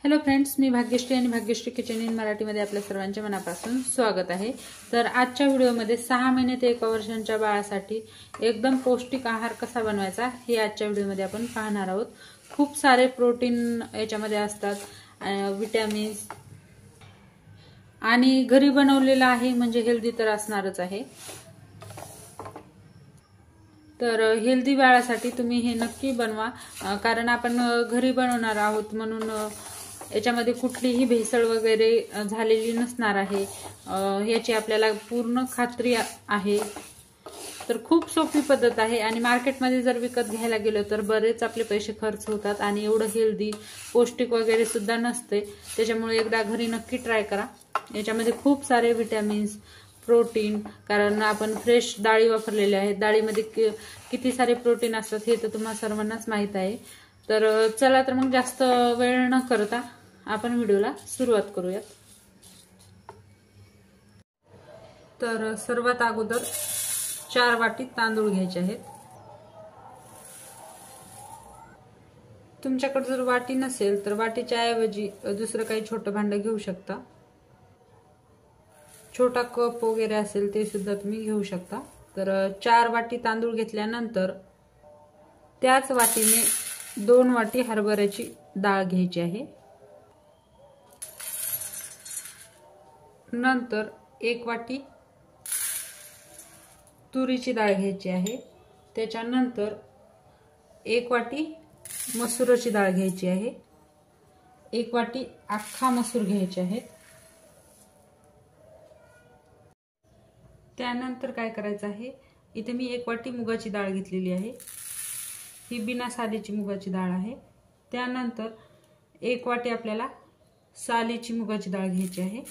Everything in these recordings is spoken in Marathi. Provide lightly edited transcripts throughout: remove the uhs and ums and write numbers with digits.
हॅलो फ्रेंड्स, मी भाग्यश्री आणि भाग्यश्री किचन इन मराठीमध्ये आपल्या सर्वांचे मनापासून स्वागत आहे। तर आजच्या व्हिडिओमध्ये 6 महिने ते 1 वर्षांच्या बाळासाठी एकदम पौष्टिक आहार कसा बनवायचा हे आजच्या व्हिडिओमध्ये आपण पाहणार आहोत। खूप सारे प्रोटीन याच्यामध्ये असतात, विटॅमिन्स, आणि घरी बनवलेला आहे म्हणजे हेल्दी तर असणारच आहे। तर हेल्दी बाळासाठी तुम्ही हे नक्की बनवा, कारण आपण घरी बनवणार आहोत म्हणून याच्यामध्ये कुठलीही भेसळ वगैरे झालेली नसणार आहे, याची आपल्याला पूर्ण खात्री आहे। तर खूप सोपी पद्धत आहे आणि मार्केटमध्ये जर विकत घ्यायला गेलो तर बरेच आपले पैसे खर्च होतात आणि एवढं हेल्दी पौष्टिक वगैरे सुद्धा नसते। त्याच्यामुळे एकदा घरी नक्की ट्राय करा। याच्यामध्ये खूप सारे विटॅमिन्स, प्रोटीन, कारण आपण फ्रेश डाळी वापरलेल्या आहेत, डाळीमध्ये किती सारे प्रोटीन असतात हे तर तुम्हाला सर्वांनाच माहित आहे। तर चला तर मग जास्त वेळ न करता आपण व्हिडिओला सुरुवात करूया। तर सर्वात अगोदर 4 वाटी तांदूळ घ्यायचे आहेत। तुमच्याकडे जर वाटी नसेल तर वाटीच्या ऐवजी दुसरं काही छोटं भांडं घेऊ शकता। छोटा कप वगैरे असेल ते सुद्धा तुम्ही घेऊ शकता। तर 4 वाटी तांदूळ घेतल्यानंतर त्याच वाटीने 2 वाटी हरभऱ्याची डाळ घ्यायची आहे। नंतर 1 वाटी तुरीची डाळ घ्यायची आहे। त्याच्यानंतर 1 वाटी मसुराची डाळ घ्यायची आहे। 1 वाटी अख्खा मसूर घ्यायचे आहेत। त्यानंतर काय करायचं आहे, इथे मी 1 वाटी मुगाची डाळ घेतलेली आहे, ही बिना सालीची मुगाची डाळ आहे। त्यानंतर 1 वाटी आपल्याला सालीची मुगाची डाळ घ्यायची आहे।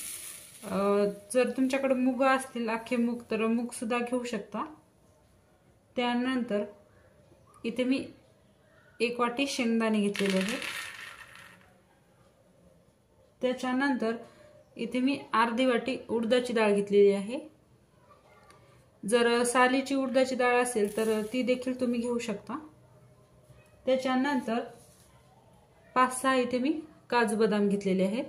जर तुमच्याकडे मूग असतील, अख्खे मूग, तर मूग सुद्धा घेऊ शकता। त्यानंतर इथे मी 1 वाटी शेंगदाणे घेतलेले आहेत। त्याच्यानंतर इथे मी अर्धी वाटी उडदाची डाळ घेतलेली आहे। जर सालीची उडदाची डाळ असेल तर ती देखील तुम्ही घेऊ शकता। त्याच्यानंतर 5-6 इथे मी काजू बदाम घेतलेले आहेत।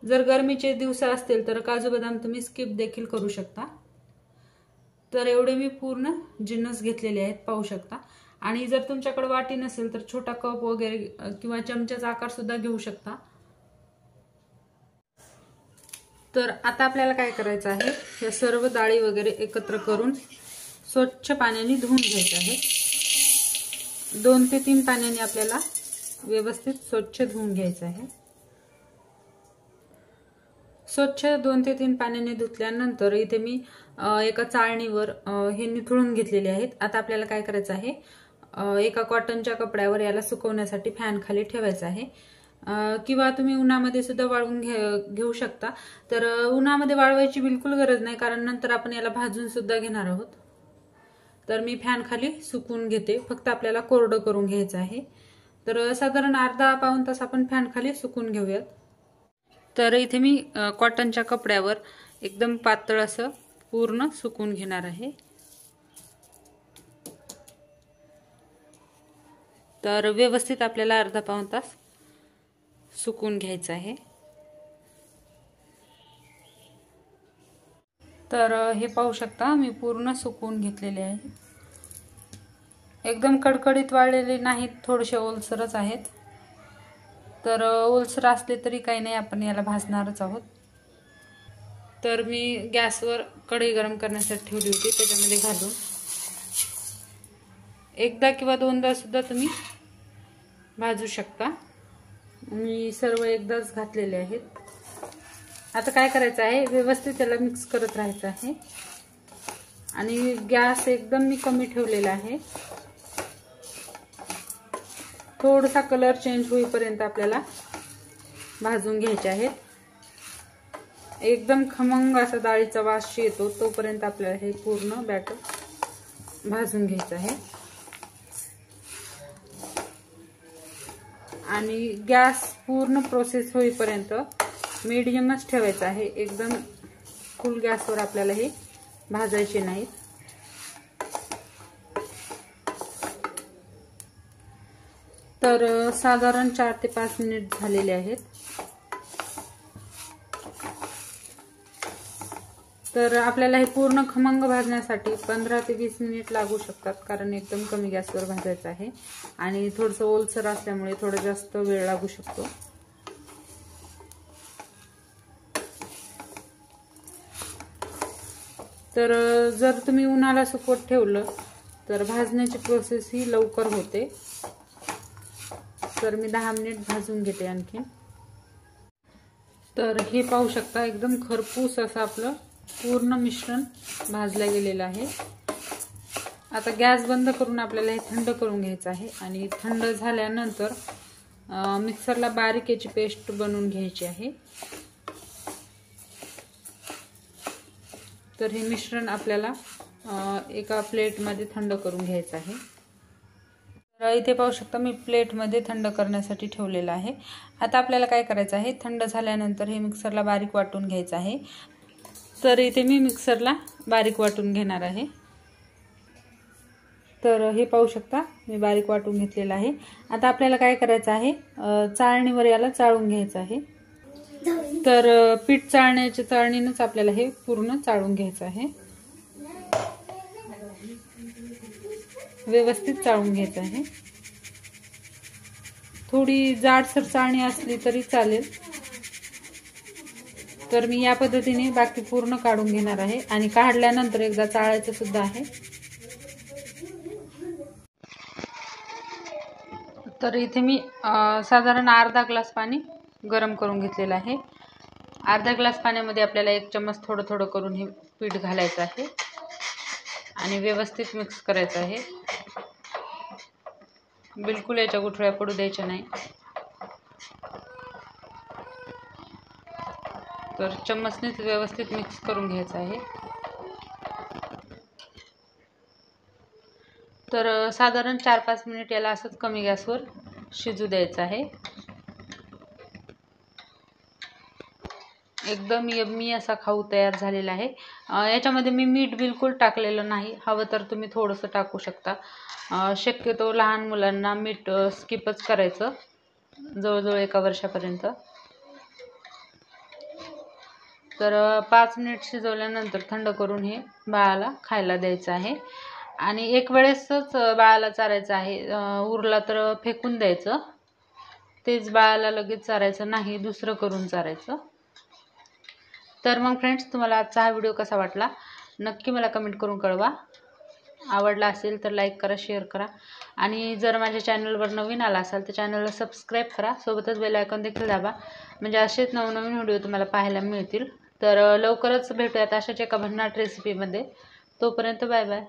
जर गरमीचे दिवस असतील तर काजू बदाम तुम्ही स्किप देखील करू शकता। तर एवढे मी पूर्ण जिन्नस घेतलेले आहेत, पाहू शकता। आणि जर तुमच्याकडे वाटी नसेल तर छोटा कप वगैरे किंवा चमच्याचा आकार सुद्धा घेऊ शकता। तर आता आपल्याला काय करायचं आहे, या सर्व डाळी वगैरे एकत्र करून स्वच्छ पाण्याने धुवून घ्यायचे आहे। 2 ते 3 पाण्याने आपल्याला व्यवस्थित स्वच्छ धुवून घ्यायचं आहे। स्वच्छ 2 ते 3 पाण्याने धुतल्यानंतर इथे मी एका चाळणीवर हे निथळून घेतलेले आहेत। आता आपल्याला काय करायचं आहे, एका कॉटनच्या कपड्यावर याला सुकवण्यासाठी फॅन खाली ठेवायचं आहे, किंवा तुम्ही उन्हामध्ये सुद्धा वाळवून घेऊ शकता। तर उन्हामध्ये वाळवायची बिलकुल गरज नाही, कारण नंतर आपण याला भाजून सुद्धा घेणार आहोत। तर मी फॅन खाली सुकवून घेते, फक्त आपल्याला कोरडं करून घ्यायचं आहे। तर साधारण अर्धा-पाऊण तास आपण फॅन खाली सुकवून घेऊयात। तर इथे मी कॉटनच्या कपड्यावर एकदम पातळ असं पूर्ण सुकवून घेणार आहे। तर व्यवस्थित आपल्याला अर्धा-पाऊण तास सुकवून घ्यायचं आहे। तर हे पाहू शकता, मी पूर्ण सुकवून घेतलेले आहे। एकदम कडकडीत वाळलेले नाहीत, थोडेसे ओलसरच आहेत। तर ओलसर असले तरी काही नाही, आपण याला भाजणारच आहोत। तर मी गॅसवर कढई गरम करण्यासाठी ठेवली होती, त्याच्यामध्ये घालून एकदा किंवा 2दा सुद्धा तुम्ही भाजू शकता। मी सर्व एकदाच घातलेले आहेत। आता काय करायचं आहे, व्यवस्थित त्याला मिक्स करत राहायचं आहे आणि गॅस एकदम मी कमी ठेवलेला आहे। थोडासा कलर चेंज होईपर्यंत आपल्याला भाजून घ्यायचे आहेत। एकदम खमंग असा डाळीचा वास येतो तोपर्यंत आपल्याला हे पूर्ण बॅटर भाजून घ्यायचं आहे। आणि गॅस पूर्ण प्रोसेस होईपर्यंत मीडियमच ठेवायचा आहे, एकदम फुल गॅसवर आपल्याला हे भाजायचे नाहीत। तर साधारण 4 ते 5 मिनिट झालेले आहेत. तर आपल्याला हे पूर्ण खमंग भाजण्यासाठी 15 ते 20 मिनिट लागू शकतात, कारण एकदम कमी गॅसवर भाजायचं आहे आणि थोडंसं ओलसर असल्यामुळे थोडं जास्त वेळ लागू शकतो. तर जर तुम्ही उन्हाला सुकवत ठेवलं तर भाजण्याची प्रोसेस ही लवकर होते. तर मी 10 मिनिट भाजून घेते आणखीन. तर हे पाहू शकता, एकदम खरपूस असं आपलं पूर्ण मिश्रण भाजलं गेलेलं आहे. आता गॅस बंद करून आपल्याला हे थंड करून घ्यायचं आहे आणि थंड झाल्यानंतर मिक्सरला बारीक याची पेस्ट बनवून घ्यायची आहे. तर हे मिश्रण आपल्याला एका प्लेटमध्ये थंड करून घ्यायचं आहे. तर इथे पाहू शकता, मी प्लेटमध्ये थंड करण्यासाठी ठेवलेलं आहे. आता आपल्याला काय करायचं आहे, थंड झाल्यानंतर हे मिक्सरला बारीक वाटून घ्यायचं आहे. तर इथे मी मिक्सरला बारीक वाटून घेणार आहे. तर हे पाहू शकता, मी बारीक वाटून घेतलेलं आहे. आता आपल्याला काय करायचं आहे, चाळणीवर याला चाळून घ्यायचं आहे. तर पीठ चाळण्याच्या चाळणीनंच आपल्याला हे पूर्ण चाळून घ्यायचं आहे. व्यवस्थित चाळून घ्यायचं आहे. थोडी जाडसर चाळणी असली तरी चालेल. तर मी या पद्धतीने बाकी पूर्ण काढून घेणार आहे आणि काढल्यानंतर एकदा चाळायचं सुद्धा आहे. तर इथे मी साधारण अर्धा ग्लास पाणी गरम करून घेतलेलं आहे. अर्धा ग्लास पाण्यामध्ये आपल्याला 1 चम्मच थोडं थोडं करून हे पीठ घालायचं आहे आणि व्यवस्थित मिक्स करायचं आहे. बिलकुल याच्या गुठळ्या पडू द्यायच्या नाही. तर चम्मचनेच व्यवस्थित मिक्स करून घ्यायचं आहे. तर साधारण 4-5 मिनिट याला असंच कमी गॅसवर शिजू द्यायचं आहे. एकदम यम्मी असा खाऊ तयार झालेला आहे. याच्यामध्ये मी मीठ बिलकुल टाकलेलं नाही. हवं तर तुम्ही थोडंसं टाकू शकता. शक्यतो लहान मुलांना मीठ स्किपच करायचं जवळजवळ 1 वर्षापर्यंत. तर 5 मिनिट शिजवल्यानंतर थंड करून हे बाळाला खायला द्यायचं आहे आणि एक वेळेसच बाळाला चारायचं आहे. उरला तर फेकून द्यायचं. तेच बाळाला लगेच चारायचं नाही, दुसरं करून चारायचं. तर मग फ्रेंड्स, तुम्हाला आजचा हा व्हिडिओ कसा वाटला नक्की मला कमेंट करून कळवा. आवडला असेल तर लाईक करा, शेअर करा आणि जर माझ्या चॅनलवर नवीन आला असाल तर चॅनलला सबस्क्राईब करा. सोबतच बेल आयकॉन देखील दाबा, म्हणजे असेच नवनवीन व्हिडिओ तुम्हाला पाहायला मिळतील. तर लवकरच भेटूयात अशाच एका भन्नाट रेसिपीमध्ये. तोपर्यंत बाय बाय.